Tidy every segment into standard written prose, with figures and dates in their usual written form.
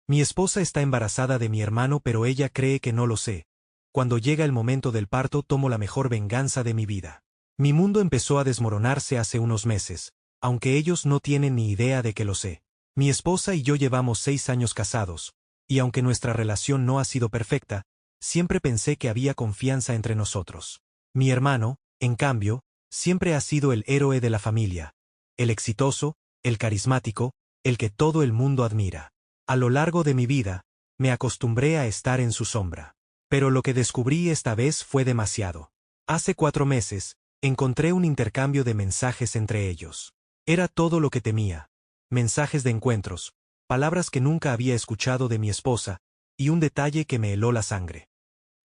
Mi esposa está embarazada de mi hermano, pero ella cree que no lo sé. Cuando llega el momento del parto tomo la mejor venganza de mi vida. Mi mundo empezó a desmoronarse hace unos meses, aunque ellos no tienen ni idea de que lo sé. Mi esposa y yo llevamos 6 años casados, y aunque nuestra relación no ha sido perfecta, siempre pensé que había confianza entre nosotros. Mi hermano, en cambio, siempre ha sido el héroe de la familia, el exitoso, el carismático, el que todo el mundo admira. A lo largo de mi vida, me acostumbré a estar en su sombra. Pero lo que descubrí esta vez fue demasiado. Hace 4 meses, encontré un intercambio de mensajes entre ellos. Era todo lo que temía. Mensajes de encuentros, palabras que nunca había escuchado de mi esposa, y un detalle que me heló la sangre.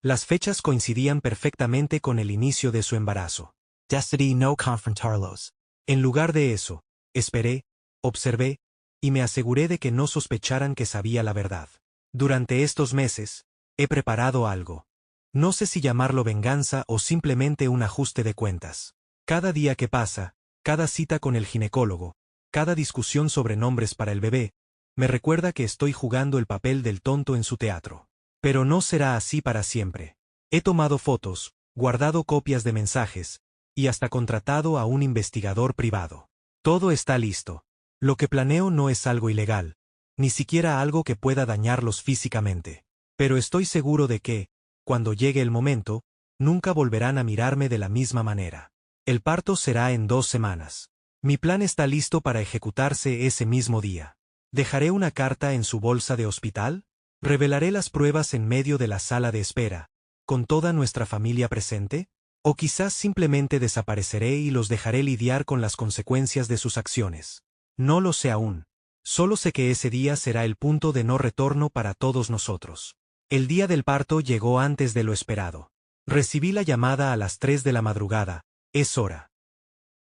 Las fechas coincidían perfectamente con el inicio de su embarazo. Decidí no confrontarlos. En lugar de eso, esperé, observé, y me aseguré de que no sospecharan que sabía la verdad. Durante estos meses, he preparado algo. No sé si llamarlo venganza o simplemente un ajuste de cuentas. Cada día que pasa, cada cita con el ginecólogo, cada discusión sobre nombres para el bebé, me recuerda que estoy jugando el papel del tonto en su teatro. Pero no será así para siempre. He tomado fotos, guardado copias de mensajes, y hasta contratado a un investigador privado. Todo está listo. Lo que planeo no es algo ilegal, ni siquiera algo que pueda dañarlos físicamente. Pero estoy seguro de que, cuando llegue el momento, nunca volverán a mirarme de la misma manera. El parto será en 2 semanas. Mi plan está listo para ejecutarse ese mismo día. ¿Dejaré una carta en su bolsa de hospital? ¿Revelaré las pruebas en medio de la sala de espera, con toda nuestra familia presente? ¿O quizás simplemente desapareceré y los dejaré lidiar con las consecuencias de sus acciones? No lo sé aún. Solo sé que ese día será el punto de no retorno para todos nosotros. El día del parto llegó antes de lo esperado. Recibí la llamada a las 3 de la madrugada. Es hora.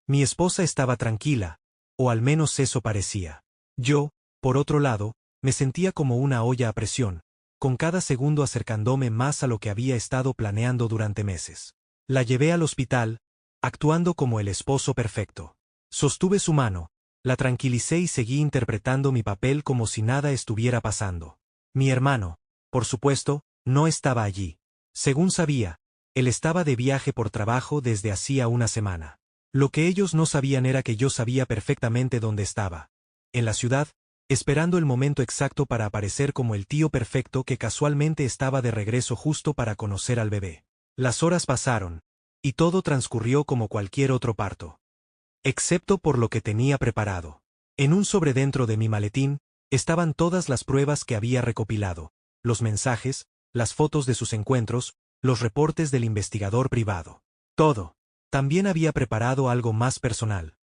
Mi esposa estaba tranquila, o al menos eso parecía. Yo, por otro lado, me sentía como una olla a presión, con cada segundo acercándome más a lo que había estado planeando durante meses. La llevé al hospital, actuando como el esposo perfecto. Sostuve su mano, la tranquilicé y seguí interpretando mi papel como si nada estuviera pasando. Mi hermano, por supuesto, no estaba allí. Según sabía, él estaba de viaje por trabajo desde hacía una semana. Lo que ellos no sabían era que yo sabía perfectamente dónde estaba. En la ciudad, esperando el momento exacto para aparecer como el tío perfecto que casualmente estaba de regreso justo para conocer al bebé. Las horas pasaron, y todo transcurrió como cualquier otro parto. Excepto por lo que tenía preparado. En un sobre dentro de mi maletín, estaban todas las pruebas que había recopilado, los mensajes, las fotos de sus encuentros, los reportes del investigador privado. Todo. También había preparado algo más personal.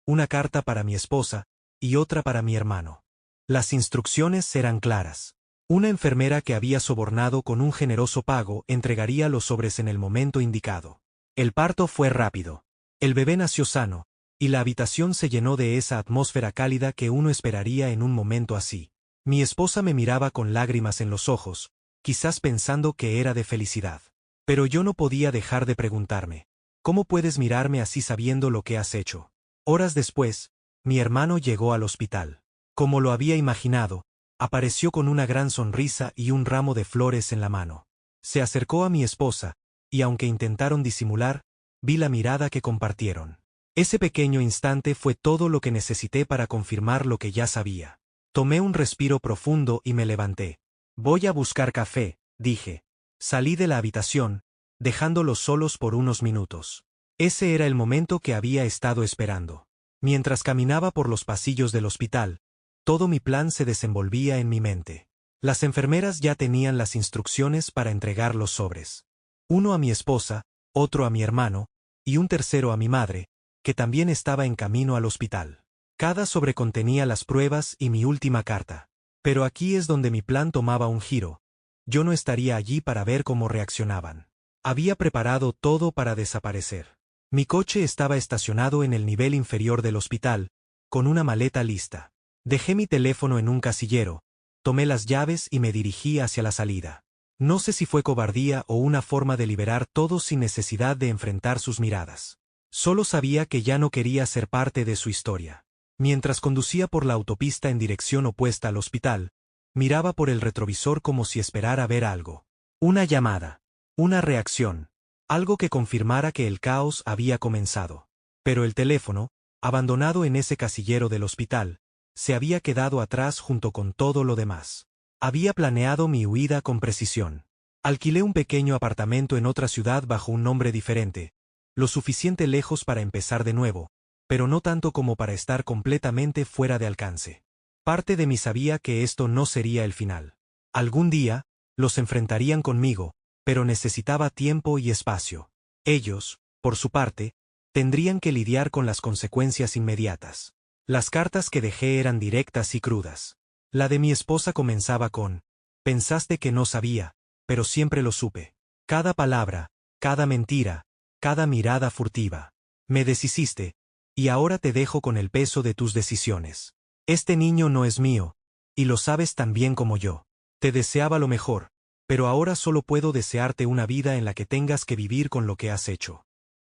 Una carta para mi esposa, y otra para mi hermano. Las instrucciones eran claras. Una enfermera que había sobornado con un generoso pago entregaría los sobres en el momento indicado. El parto fue rápido. El bebé nació sano, y la habitación se llenó de esa atmósfera cálida que uno esperaría en un momento así. Mi esposa me miraba con lágrimas en los ojos, quizás pensando que era de felicidad. Pero yo no podía dejar de preguntarme, ¿cómo puedes mirarme así sabiendo lo que has hecho? Horas después, mi hermano llegó al hospital. Como lo había imaginado, apareció con una gran sonrisa y un ramo de flores en la mano. Se acercó a mi esposa, y aunque intentaron disimular, vi la mirada que compartieron. Ese pequeño instante fue todo lo que necesité para confirmar lo que ya sabía. Tomé un respiro profundo y me levanté. Voy a buscar café, dije. Salí de la habitación, dejándolos solos por unos minutos. Ese era el momento que había estado esperando. Mientras caminaba por los pasillos del hospital, todo mi plan se desenvolvía en mi mente. Las enfermeras ya tenían las instrucciones para entregar los sobres. Uno a mi esposa, otro a mi hermano, y un tercero a mi madre, que también estaba en camino al hospital. Cada sobre contenía las pruebas y mi última carta. Pero aquí es donde mi plan tomaba un giro. Yo no estaría allí para ver cómo reaccionaban. Había preparado todo para desaparecer. Mi coche estaba estacionado en el nivel inferior del hospital, con una maleta lista. Dejé mi teléfono en un casillero, tomé las llaves y me dirigí hacia la salida. No sé si fue cobardía o una forma de liberar todo sin necesidad de enfrentar sus miradas. Solo sabía que ya no quería ser parte de su historia. Mientras conducía por la autopista en dirección opuesta al hospital, Miraba por el retrovisor como si esperara ver algo. Una llamada. Una reacción. Algo que confirmara que el caos había comenzado. Pero el teléfono, abandonado en ese casillero del hospital, se había quedado atrás junto con todo lo demás. Había planeado mi huida con precisión. Alquilé un pequeño apartamento en otra ciudad bajo un nombre diferente, lo suficiente lejos para empezar de nuevo, pero no tanto como para estar completamente fuera de alcance. Parte de mí sabía que esto no sería el final. Algún día, los enfrentarían conmigo, pero necesitaba tiempo y espacio. Ellos, por su parte, tendrían que lidiar con las consecuencias inmediatas. Las cartas que dejé eran directas y crudas. La de mi esposa comenzaba con: pensaste que no sabía, pero siempre lo supe. Cada palabra, cada mentira, cada mirada furtiva. Me deshiciste, y ahora te dejo con el peso de tus decisiones. Este niño no es mío, y lo sabes tan bien como yo. Te deseaba lo mejor, pero ahora solo puedo desearte una vida en la que tengas que vivir con lo que has hecho.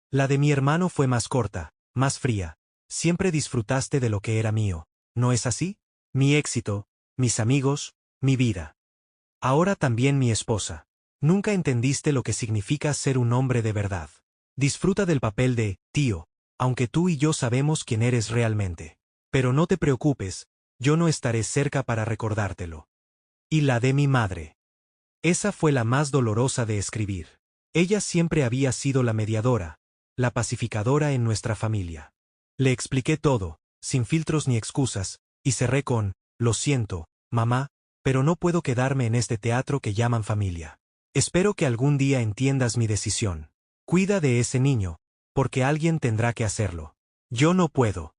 La de mi hermano fue más corta, más fría. Siempre disfrutaste de lo que era mío, ¿no es así? Mi éxito, mis amigos, mi vida. Ahora también mi esposa. Nunca entendiste lo que significa ser un hombre de verdad. Disfruta del papel de tío, aunque tú y yo sabemos quién eres realmente. Pero no te preocupes, yo no estaré cerca para recordártelo. Y la de mi madre. Esa fue la más dolorosa de escribir. Ella siempre había sido la mediadora, la pacificadora en nuestra familia. Le expliqué todo, sin filtros ni excusas, y cerré con: lo siento, mamá, pero no puedo quedarme en este teatro que llaman familia. Espero que algún día entiendas mi decisión. Cuida de ese niño, porque alguien tendrá que hacerlo. Yo no puedo.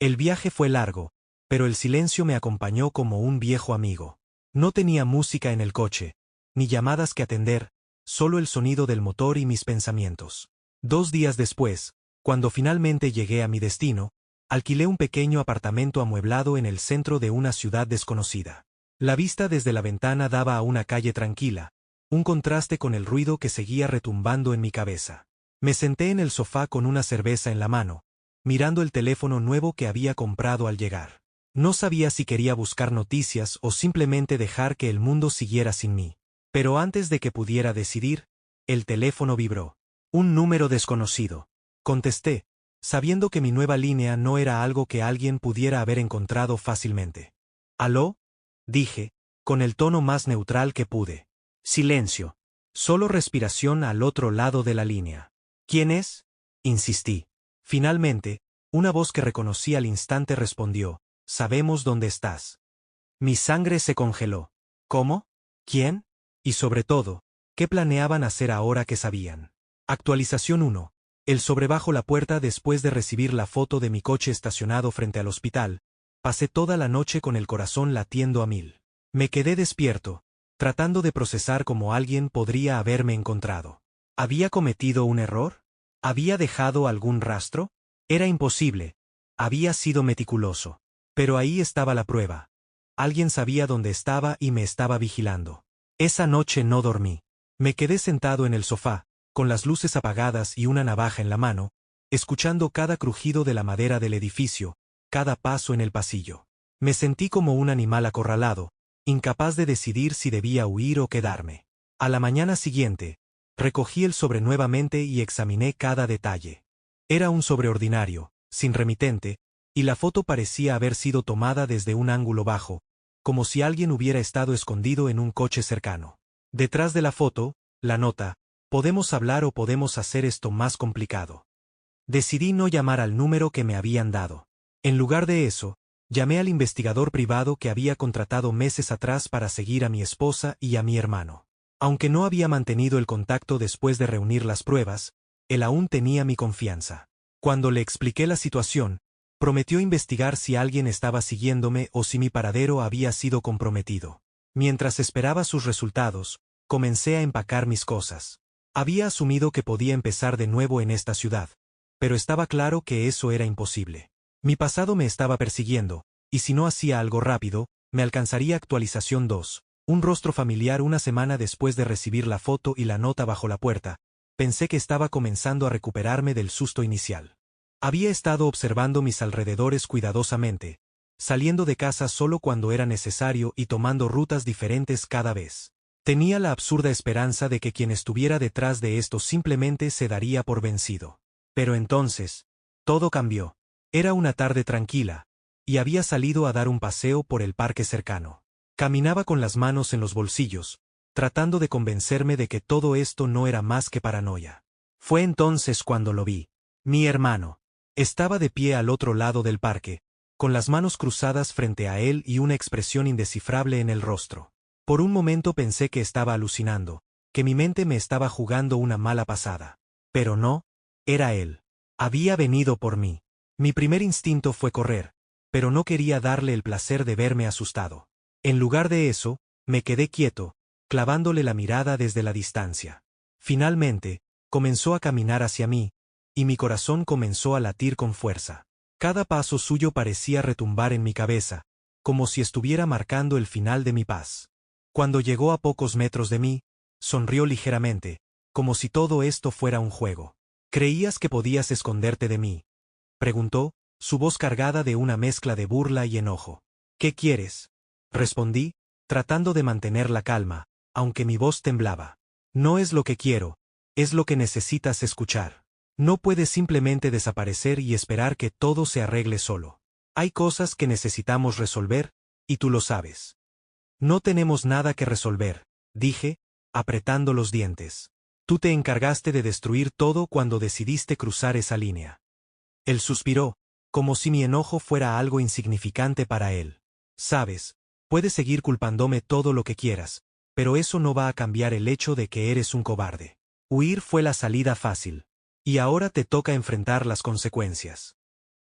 El viaje fue largo, pero el silencio me acompañó como un viejo amigo. No tenía música en el coche, ni llamadas que atender, solo el sonido del motor y mis pensamientos. 2 días después, cuando finalmente llegué a mi destino, alquilé un pequeño apartamento amueblado en el centro de una ciudad desconocida. La vista desde la ventana daba a una calle tranquila, un contraste con el ruido que seguía retumbando en mi cabeza. Me senté en el sofá con una cerveza en la mano, mirando el teléfono nuevo que había comprado al llegar. No sabía si quería buscar noticias o simplemente dejar que el mundo siguiera sin mí. Pero antes de que pudiera decidir, el teléfono vibró. Un número desconocido. Contesté, sabiendo que mi nueva línea no era algo que alguien pudiera haber encontrado fácilmente. ¿Aló? Dije, con el tono más neutral que pude. Silencio. Solo respiración al otro lado de la línea. ¿Quién es? Insistí. Finalmente, una voz que reconocí al instante respondió: sabemos dónde estás. Mi sangre se congeló. ¿Cómo? ¿Quién? Y sobre todo, ¿qué planeaban hacer ahora que sabían? Actualización 1. El sobre bajo la puerta después de recibir la foto de mi coche estacionado frente al hospital. Pasé toda la noche con el corazón latiendo a 1000. Me quedé despierto, tratando de procesar cómo alguien podría haberme encontrado. ¿Había cometido un error? ¿Había dejado algún rastro? Era imposible. Había sido meticuloso. Pero ahí estaba la prueba. Alguien sabía dónde estaba y me estaba vigilando. Esa noche no dormí. Me quedé sentado en el sofá, con las luces apagadas y una navaja en la mano, escuchando cada crujido de la madera del edificio, cada paso en el pasillo. Me sentí como un animal acorralado, incapaz de decidir si debía huir o quedarme. A la mañana siguiente, recogí el sobre nuevamente y examiné cada detalle. Era un sobre ordinario, sin remitente, y la foto parecía haber sido tomada desde un ángulo bajo, como si alguien hubiera estado escondido en un coche cercano. Detrás de la foto, la nota: podemos hablar o podemos hacer esto más complicado. Decidí no llamar al número que me habían dado. En lugar de eso, llamé al investigador privado que había contratado meses atrás para seguir a mi esposa y a mi hermano. Aunque no había mantenido el contacto después de reunir las pruebas, él aún tenía mi confianza. Cuando le expliqué la situación, prometió investigar si alguien estaba siguiéndome o si mi paradero había sido comprometido. Mientras esperaba sus resultados, comencé a empacar mis cosas. Había asumido que podía empezar de nuevo en esta ciudad, pero estaba claro que eso era imposible. Mi pasado me estaba persiguiendo, y si no hacía algo rápido, me alcanzaría. Actualización 2. Un rostro familiar una semana después de recibir la foto y la nota bajo la puerta. Pensé que estaba comenzando a recuperarme del susto inicial. Había estado observando mis alrededores cuidadosamente, saliendo de casa solo cuando era necesario y tomando rutas diferentes cada vez. Tenía la absurda esperanza de que quien estuviera detrás de esto simplemente se daría por vencido. Pero entonces, todo cambió. Era una tarde tranquila, y había salido a dar un paseo por el parque cercano. Caminaba con las manos en los bolsillos, tratando de convencerme de que todo esto no era más que paranoia. Fue entonces cuando lo vi. Mi hermano. Estaba de pie al otro lado del parque, con las manos cruzadas frente a él y una expresión indescifrable en el rostro. Por un momento pensé que estaba alucinando, que mi mente me estaba jugando una mala pasada. Pero no, era él. Había venido por mí. Mi primer instinto fue correr, pero no quería darle el placer de verme asustado. En lugar de eso, me quedé quieto, clavándole la mirada desde la distancia. Finalmente, comenzó a caminar hacia mí, y mi corazón comenzó a latir con fuerza. Cada paso suyo parecía retumbar en mi cabeza, como si estuviera marcando el final de mi paz. Cuando llegó a pocos metros de mí, sonrió ligeramente, como si todo esto fuera un juego. ¿Creías que podías esconderte de mí?, preguntó, su voz cargada de una mezcla de burla y enojo. ¿Qué quieres?, respondí, tratando de mantener la calma, aunque mi voz temblaba. No es lo que quiero, es lo que necesitas escuchar. No puedes simplemente desaparecer y esperar que todo se arregle solo. Hay cosas que necesitamos resolver, y tú lo sabes. No tenemos nada que resolver, dije, apretando los dientes. Tú te encargaste de destruir todo cuando decidiste cruzar esa línea. Él suspiró, como si mi enojo fuera algo insignificante para él. Sabes, puedes seguir culpándome todo lo que quieras, pero eso no va a cambiar el hecho de que eres un cobarde. Huir fue la salida fácil. Y ahora te toca enfrentar las consecuencias.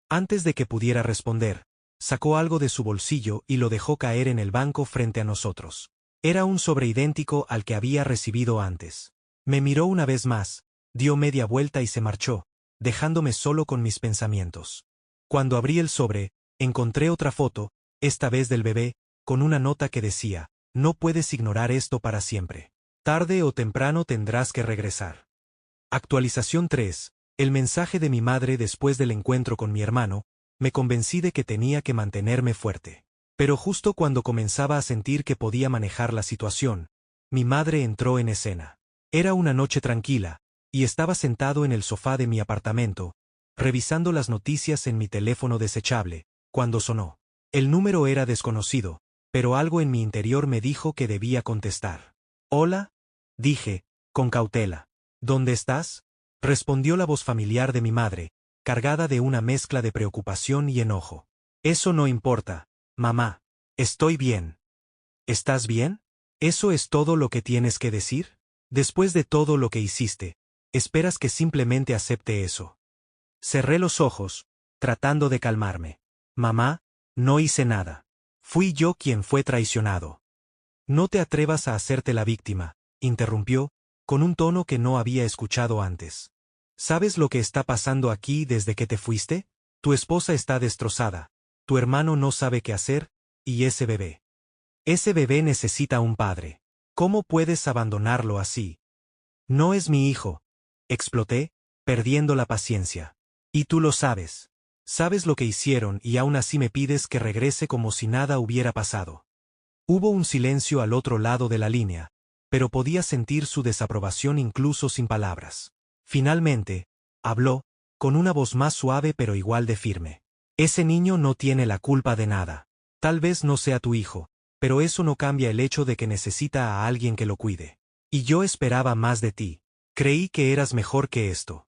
Antes de que pudiera responder, sacó algo de su bolsillo y lo dejó caer en el banco frente a nosotros. Era un sobre idéntico al que había recibido antes. Me miró una vez más, dio media vuelta y se marchó, dejándome solo con mis pensamientos. Cuando abrí el sobre, encontré otra foto, esta vez del bebé, con una nota que decía: no puedes ignorar esto para siempre. Tarde o temprano tendrás que regresar. Actualización 3. El mensaje de mi madre después del encuentro con mi hermano, me convencí de que tenía que mantenerme fuerte. Pero justo cuando comenzaba a sentir que podía manejar la situación, mi madre entró en escena. Era una noche tranquila, y estaba sentado en el sofá de mi apartamento, revisando las noticias en mi teléfono desechable, cuando sonó. El número era desconocido, pero algo en mi interior me dijo que debía contestar. «Hola», dije, con cautela. «¿Dónde estás?», respondió la voz familiar de mi madre, cargada de una mezcla de preocupación y enojo. «Eso no importa, mamá. Estoy bien». «¿Estás bien? ¿Eso es todo lo que tienes que decir? Después de todo lo que hiciste, ¿esperas que simplemente acepte eso?». Cerré los ojos, tratando de calmarme. «Mamá, no hice nada. Fui yo quien fue traicionado». «No te atrevas a hacerte la víctima», interrumpió, con un tono que no había escuchado antes. «¿Sabes lo que está pasando aquí desde que te fuiste? Tu esposa está destrozada, tu hermano no sabe qué hacer, y ese bebé. Ese bebé necesita un padre. ¿Cómo puedes abandonarlo así?». «No es mi hijo», exploté, perdiendo la paciencia. «Y tú lo sabes. Sabes lo que hicieron y aún así me pides que regrese como si nada hubiera pasado». Hubo un silencio al otro lado de la línea, pero podía sentir su desaprobación incluso sin palabras. Finalmente, habló, con una voz más suave pero igual de firme. «Ese niño no tiene la culpa de nada. Tal vez no sea tu hijo, pero eso no cambia el hecho de que necesita a alguien que lo cuide. Y yo esperaba más de ti. Creí que eras mejor que esto».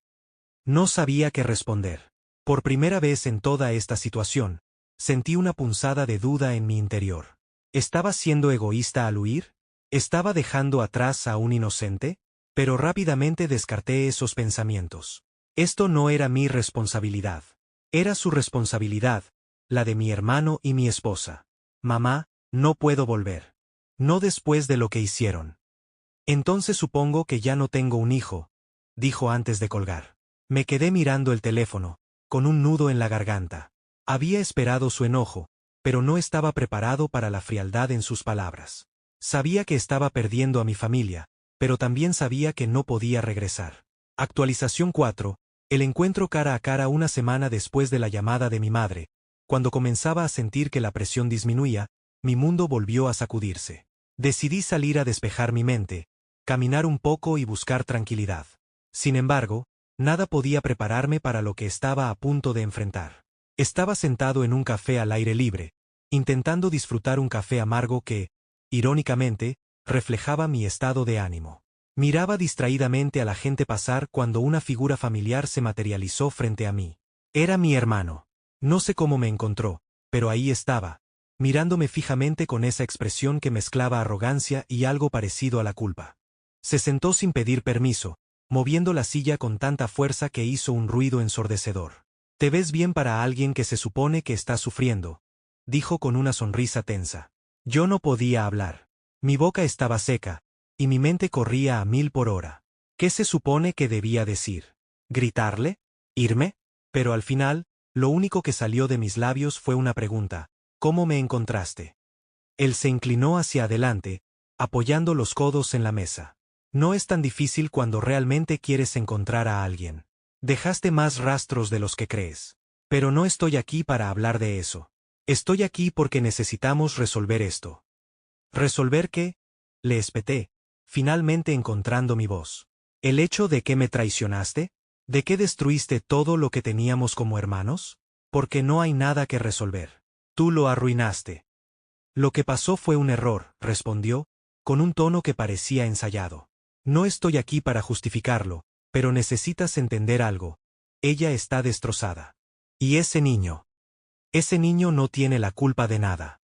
No sabía qué responder. Por primera vez en toda esta situación, sentí una punzada de duda en mi interior. ¿Estaba siendo egoísta al huir? ¿Estaba dejando atrás a un inocente? Pero rápidamente descarté esos pensamientos. Esto no era mi responsabilidad. Era su responsabilidad, la de mi hermano y mi esposa. «Mamá, no puedo volver. No después de lo que hicieron». «Entonces supongo que ya no tengo un hijo», dijo antes de colgar. Me quedé mirando el teléfono, con un nudo en la garganta. Había esperado su enojo, pero no estaba preparado para la frialdad en sus palabras. Sabía que estaba perdiendo a mi familia, pero también sabía que no podía regresar. Actualización 4. El encuentro cara a cara una semana después de la llamada de mi madre, Cuando comenzaba a sentir que la presión disminuía, mi mundo volvió a sacudirse. Decidí salir a despejar mi mente, caminar un poco y buscar tranquilidad. Sin embargo, nada podía prepararme para lo que estaba a punto de enfrentar. Estaba sentado en un café al aire libre, intentando disfrutar un café amargo que, irónicamente, reflejaba mi estado de ánimo. Miraba distraídamente a la gente pasar cuando una figura familiar se materializó frente a mí. Era mi hermano. No sé cómo me encontró, pero ahí estaba, mirándome fijamente con esa expresión que mezclaba arrogancia y algo parecido a la culpa. Se sentó sin pedir permiso, moviendo la silla con tanta fuerza que hizo un ruido ensordecedor. «Te ves bien para alguien que se supone que está sufriendo», dijo con una sonrisa tensa. Yo no podía hablar. Mi boca estaba seca, y mi mente corría a 1000 por hora. ¿Qué se supone que debía decir? ¿Gritarle? ¿Irme? Pero al final, lo único que salió de mis labios fue una pregunta: ¿cómo me encontraste? Él se inclinó hacia adelante, apoyando los codos en la mesa. No es tan difícil cuando realmente quieres encontrar a alguien. Dejaste más rastros de los que crees. Pero no estoy aquí para hablar de eso. Estoy aquí porque necesitamos resolver esto. ¿Resolver qué? Le espeté, finalmente encontrando mi voz. ¿El hecho de que me traicionaste? ¿De que destruiste todo lo que teníamos como hermanos? Porque no hay nada que resolver. Tú lo arruinaste. Lo que pasó fue un error, respondió, con un tono que parecía ensayado. No estoy aquí para justificarlo, pero necesitas entender algo. Ella está destrozada. Y ese niño no tiene la culpa de nada.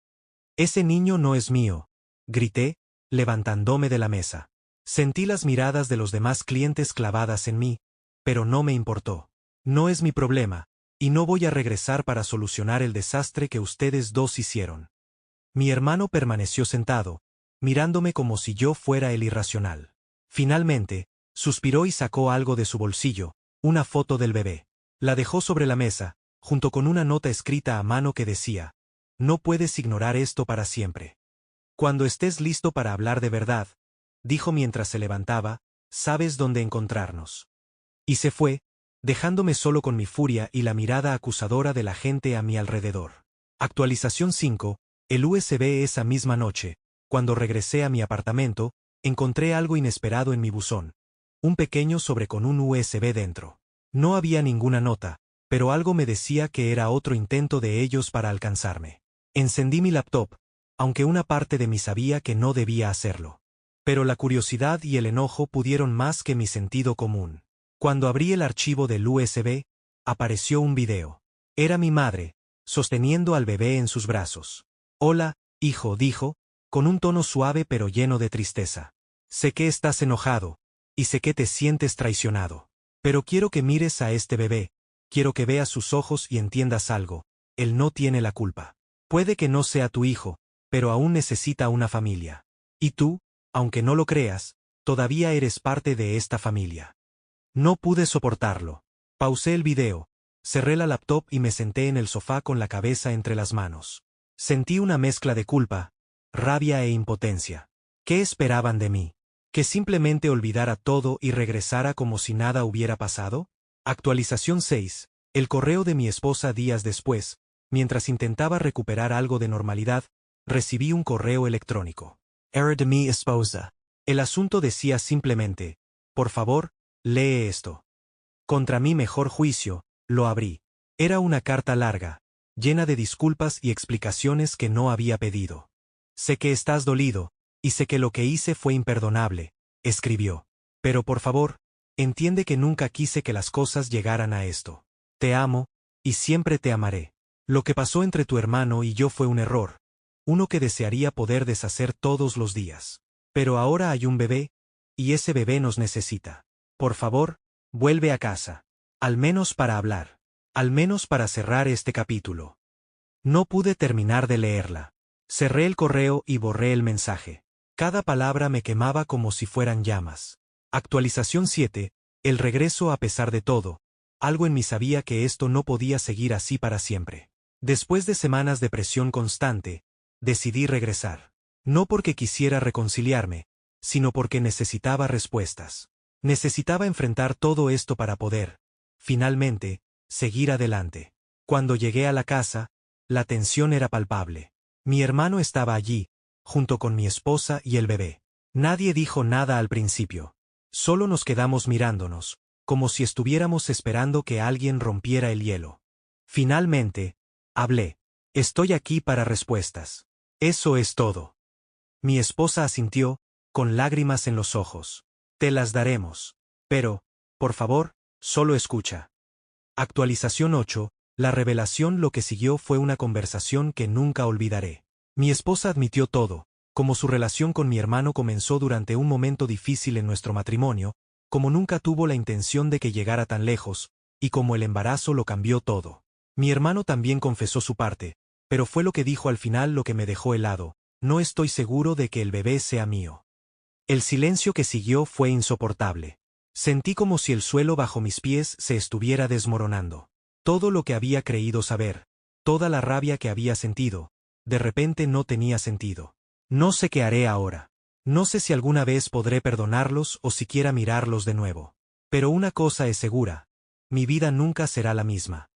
Ese niño no es mío, grité, levantándome de la mesa. Sentí las miradas de los demás clientes clavadas en mí, pero no me importó. No es mi problema, y no voy a regresar para solucionar el desastre que ustedes dos hicieron. Mi hermano permaneció sentado, mirándome como si yo fuera el irracional. Finalmente, suspiró y sacó algo de su bolsillo, una foto del bebé. La dejó sobre la mesa, junto con una nota escrita a mano que decía: «No puedes ignorar esto para siempre. Cuando estés listo para hablar de verdad», dijo mientras se levantaba, «sabes dónde encontrarnos». Y se fue, dejándome solo con mi furia y la mirada acusadora de la gente a mi alrededor. Actualización 5, el USB. Esa misma noche, cuando regresé a mi apartamento, encontré algo inesperado en mi buzón. Un pequeño sobre con un USB dentro. No había ninguna nota, pero algo me decía que era otro intento de ellos para alcanzarme. Encendí mi laptop, aunque una parte de mí sabía que no debía hacerlo. Pero la curiosidad y el enojo pudieron más que mi sentido común. Cuando abrí el archivo del USB, apareció un video. Era mi madre, sosteniendo al bebé en sus brazos. «Hola, hijo», dijo, con un tono suave pero lleno de tristeza. «Sé que estás enojado, y sé que te sientes traicionado. Pero quiero que mires a este bebé, quiero que veas sus ojos y entiendas algo: él no tiene la culpa. Puede que no sea tu hijo, pero aún necesita una familia. Y tú, aunque no lo creas, todavía eres parte de esta familia». No pude soportarlo. Pausé el video, cerré la laptop y me senté en el sofá con la cabeza entre las manos. Sentí una mezcla de culpa, rabia e impotencia. ¿Qué esperaban de mí? ¿Que simplemente olvidara todo y regresara como si nada hubiera pasado? Actualización 6. El correo de mi esposa. Días después, mientras intentaba recuperar algo de normalidad, recibí un correo electrónico. Error de mi esposa. El asunto decía simplemente: «Por favor, lee esto». Contra mi mejor juicio, lo abrí. Era una carta larga, llena de disculpas y explicaciones que no había pedido. «Sé que estás dolido, y sé que lo que hice fue imperdonable», escribió. «Pero por favor, entiende que nunca quise que las cosas llegaran a esto. Te amo, y siempre te amaré. Lo que pasó entre tu hermano y yo fue un error, uno que desearía poder deshacer todos los días. Pero ahora hay un bebé, y ese bebé nos necesita. Por favor, vuelve a casa. Al menos para hablar. Al menos para cerrar este capítulo». No pude terminar de leerla. Cerré el correo y borré el mensaje. Cada palabra me quemaba como si fueran llamas. Actualización 7. El regreso. A pesar de todo, algo en mí sabía que esto no podía seguir así para siempre. Después de semanas de presión constante, decidí regresar. No porque quisiera reconciliarme, sino porque necesitaba respuestas. Necesitaba enfrentar todo esto para poder, finalmente, seguir adelante. Cuando llegué a la casa, La tensión era palpable. Mi hermano estaba allí, junto con mi esposa y el bebé. Nadie dijo nada al principio. Solo nos quedamos mirándonos, como si estuviéramos esperando que alguien rompiera el hielo. Finalmente, hablé. Estoy aquí para respuestas. Eso es todo. Mi esposa asintió, con lágrimas en los ojos. Te las daremos. Pero, por favor, solo escucha. Actualización 8. La revelación. Lo que siguió fue una conversación que nunca olvidaré. Mi esposa admitió todo, como su relación con mi hermano comenzó durante un momento difícil en nuestro matrimonio, como nunca tuvo la intención de que llegara tan lejos, y como el embarazo lo cambió todo. Mi hermano también confesó su parte, pero fue lo que dijo al final lo que me dejó helado: no estoy seguro de que el bebé sea mío. El silencio que siguió fue insoportable. Sentí como si el suelo bajo mis pies se estuviera desmoronando. Todo lo que había creído saber, toda la rabia que había sentido, de repente no tenía sentido. No sé qué haré ahora. No sé si alguna vez podré perdonarlos o siquiera mirarlos de nuevo. Pero una cosa es segura: mi vida nunca será la misma.